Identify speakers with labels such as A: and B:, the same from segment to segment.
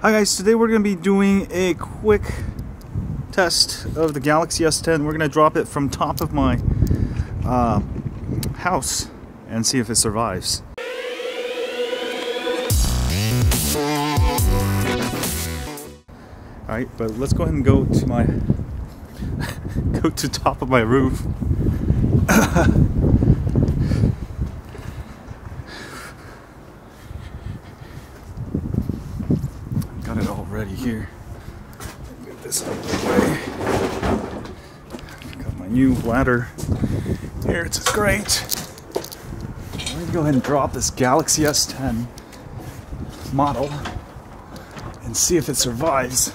A: Hi guys, today we're going to be doing a quick test of the Galaxy S10. We're going to drop it from top of my house and see if it survives. Alright, but let's go ahead and go to my go to top of my roof. Got it all ready here. Get this out of the way. Got my new ladder here. It's great. I'm gonna go ahead and drop this Galaxy S10 model and see if it survives.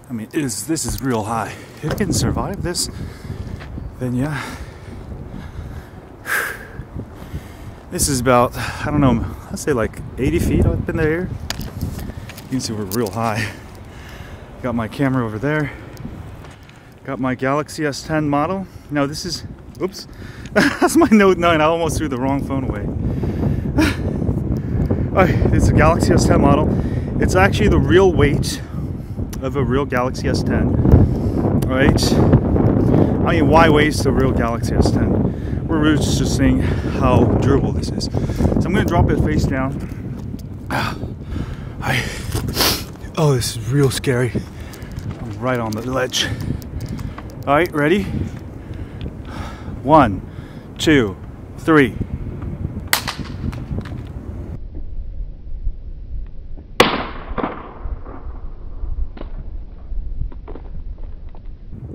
A: I mean, this is real high. If it can survive this, then yeah. This is about, I don't know, I'd say like 80 feet up in the air. You can see we're real high. Got my camera over there. Got my Galaxy S10 model. Now this is, oops, that's my Note 9. I almost threw the wrong phone away. Alright, it's a Galaxy S10 model. It's actually the real weight of a real Galaxy S10. Alright. I mean, why waste a real Galaxy S10? We're just seeing how durable this is. So I'm going to drop it face down. Oh, this is real scary. I'm right on the ledge. Alright, ready? 1, 2, 3.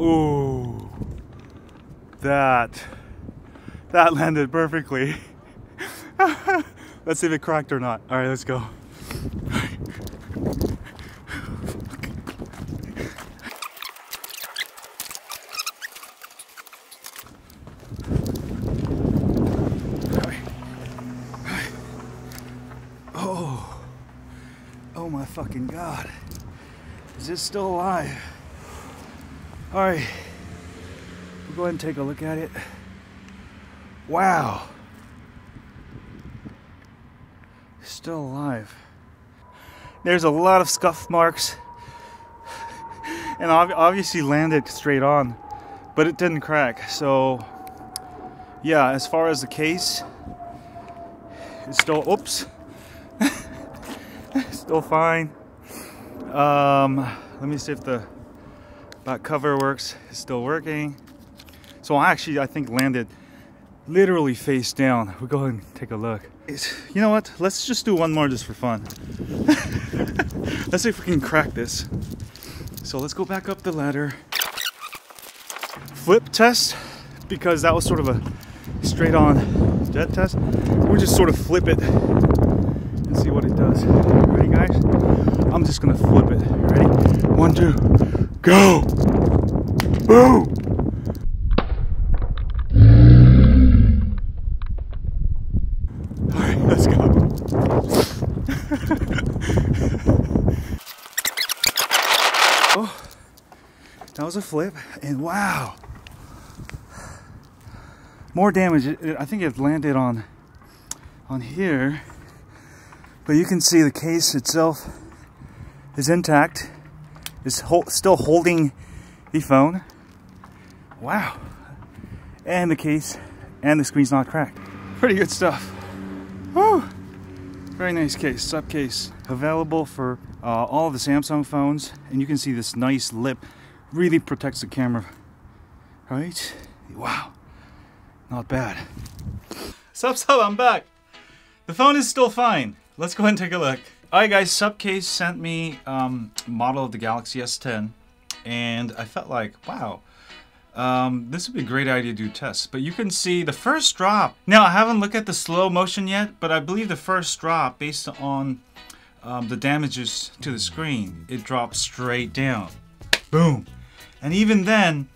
A: Ooh, that landed perfectly. Let's see if it cracked or not. All right, let's go. All right. Oh my fucking God. Is this still alive? All right, we'll go ahead and take a look at it. Wow, still alive. There's a lot of scuff marks, and obviously landed straight on, but it didn't crack. So yeah, as far as the case, it's still, oops, still fine. Let me see if the back cover works. It's still working. So I think landed literally face down. We'll go ahead and take a look. You know what? Let's just do one more just for fun. Let's see if we can crack this. So let's go back up the ladder. Flip test, because that was sort of a straight on jet test. We'll just sort of flip it and see what it does. Ready, guys? I'm just gonna flip it. Ready? 1, 2, go! Boom! Alright, let's go. Oh, that was a flip, and wow! More damage. I think it landed on here, but you can see the case itself is intact. It's still holding the phone. Wow. And the case and the screen's not cracked. Pretty good stuff. Woo. Very nice case, SupCase. Available for all of the Samsung phones. And you can see this nice lip really protects the camera. Right? Wow. Not bad. Sup, I'm back. The phone is still fine. Let's go ahead and take a look. Alright guys, SupCase sent me a model of the Galaxy S10, and I felt like, wow, this would be a great idea to do tests. But you can see the first drop. Now, I haven't looked at the slow motion yet, but I believe the first drop, based on the damages to the screen, it dropped straight down. Boom. And even then,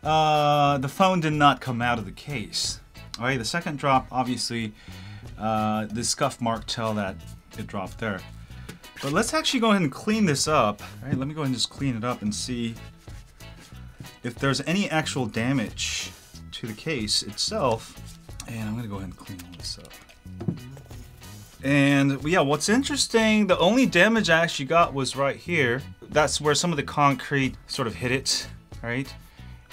A: the phone did not come out of the case. Alright, the second drop, obviously, the scuff mark tell that it dropped there. But let's actually go ahead and clean this up. All right, let me go ahead and just clean it up and see if there's any actual damage to the case itself. And I'm gonna go ahead and clean all this up. And yeah, what's interesting, the only damage I actually got was right here. That's where some of the concrete sort of hit it, right?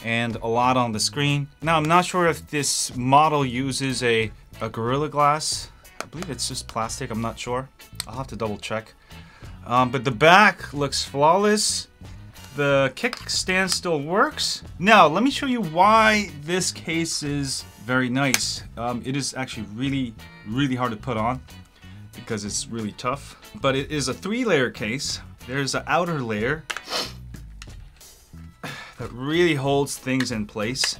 A: And a lot on the screen. Now, I'm not sure if this model uses a Gorilla Glass. I believe it's just plastic, I'm not sure. I'll have to double check. But the back looks flawless. The kickstand still works. Now, let me show you why this case is very nice. It is actually really hard to put on because it's really tough. But it is a 3-layer case. There's an outer layer that really holds things in place,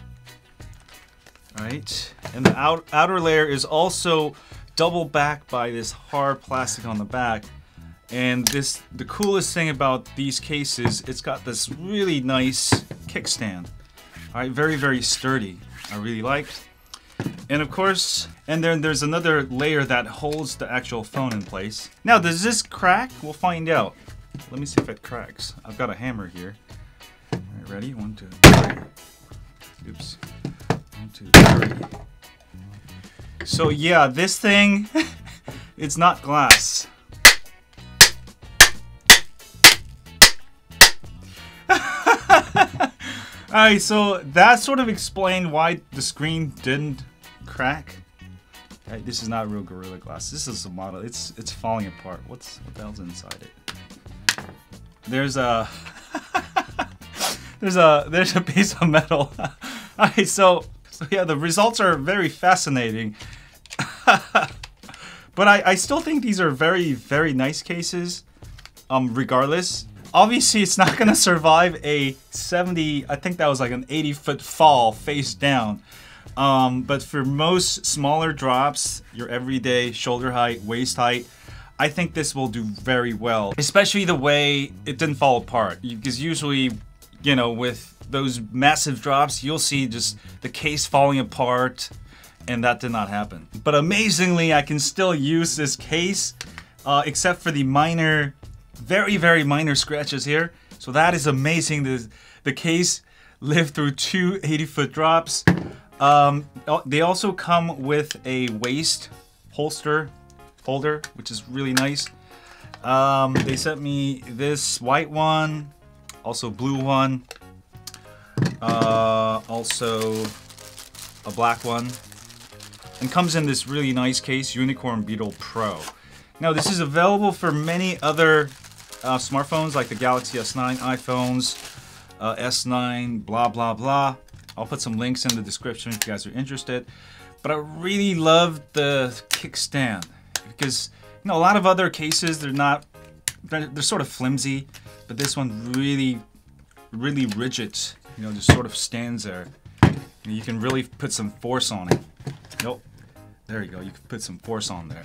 A: right? And the outer layer is also double backed by this hard plastic on the back. And the coolest thing about these cases, it's got this really nice kickstand. All right, very sturdy. I really like. And of course, and then there's another layer that holds the actual phone in place. Now, does this crack? We'll find out. Let me see if it cracks. I've got a hammer here. All right, ready? 1, 2, 3. Oops. 1, 2, 3. So yeah, this thing, it's not glass. Alright, so that sort of explained why the screen didn't crack. Right, this is not real Gorilla Glass. This is a model. It's falling apart. What the hell's inside it? There's a there's a piece of metal. Alright, so yeah, the results are very fascinating. But I still think these are very nice cases. Regardless. Obviously, it's not going to survive a 70, I think that was like an 80-foot fall face down. But for most smaller drops, your everyday shoulder height, waist height, I think this will do very well. Especially the way it didn't fall apart. Because usually, you know, with those massive drops, you'll see just the case falling apart, and that did not happen. But amazingly, I can still use this case, except for the minor... very minor scratches here. So that is amazing. The case lived through 2 80-foot drops. They also come with a waist holder, which is really nice. They sent me this white one, also blue one, also a black one, and comes in this really nice case, Unicorn Beetle Pro. Now, this is available for many other smartphones like the Galaxy S9, iPhones, S9, blah blah. I'll put some links in the description if you guys are interested. But I really love the kickstand because, you know, a lot of other cases they're sort of flimsy, but this one really rigid. You know, just sort of stands there. And you can really put some force on it. Nope. There you go. You can put some force on there.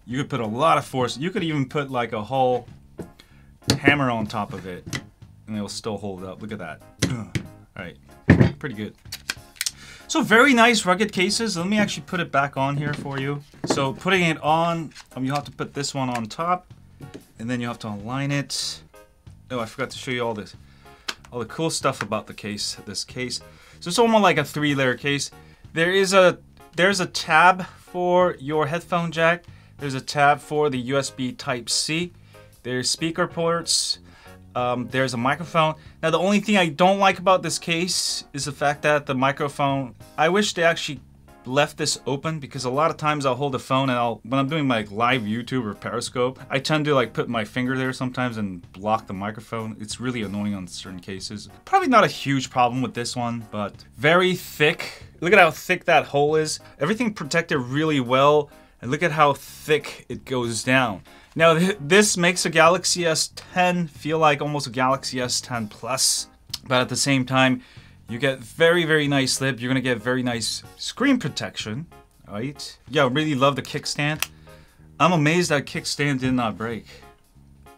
A: You could put a lot of force. You could even put like a whole hammer on top of it and it'll still hold up. Look at that. Alright, pretty good. So very nice rugged cases. Let me actually put it back on here for you. So putting it on, you have to put this one on top and then you have to align it. Oh, I forgot to show you all the cool stuff about the case, this case. So it's almost like a 3-layer case. There's a tab for your headphone jack. There's a tab for the USB Type-C. There's speaker ports. There's a microphone. Now, the only thing I don't like about this case is the fact that the microphone... I wish they actually left this open because a lot of times I'll hold the phone and when I'm doing my live YouTube or Periscope, I tend to like put my finger there sometimes and block the microphone. It's really annoying on certain cases. Probably not a huge problem with this one, but very thick. Look at how thick that hole is. Everything protected really well. And look at how thick it goes down. Now, this makes a Galaxy S10 feel like almost a Galaxy S10 Plus. But at the same time, you get very nice lip. You're going to get very nice screen protection. Right? Yeah, I really love the kickstand. I'm amazed that kickstand did not break.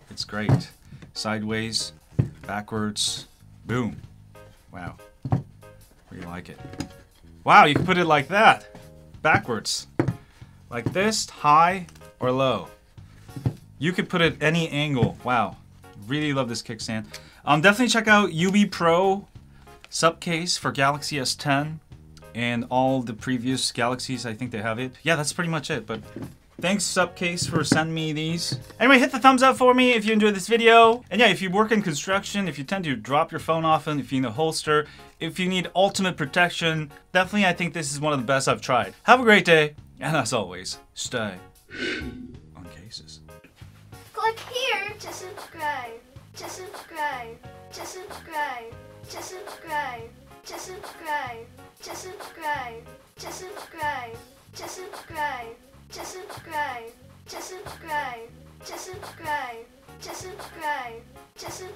A: It's great. Sideways, backwards, boom. Wow. Really like it. Wow, you can put it like that. Backwards. Like this, high or low. You could put it any angle. Wow. Really love this kickstand. Definitely check out UB Pro SupCase for Galaxy S10. and all the previous Galaxies, I think they have it. Yeah, that's pretty much it, but thanks SupCase for sending me these. Anyway, hit the thumbs up for me if you enjoyed this video. And yeah, if you work in construction, if you tend to drop your phone often, if you need a holster, if you need ultimate protection, definitely I think this is one of the best I've tried. Have a great day, and as always, stay on cases.
B: Click here to subscribe, to subscribe, to subscribe, to subscribe, to subscribe, to subscribe, to subscribe, to subscribe, to subscribe, to subscribe, to subscribe, to subscribe, to subscribe.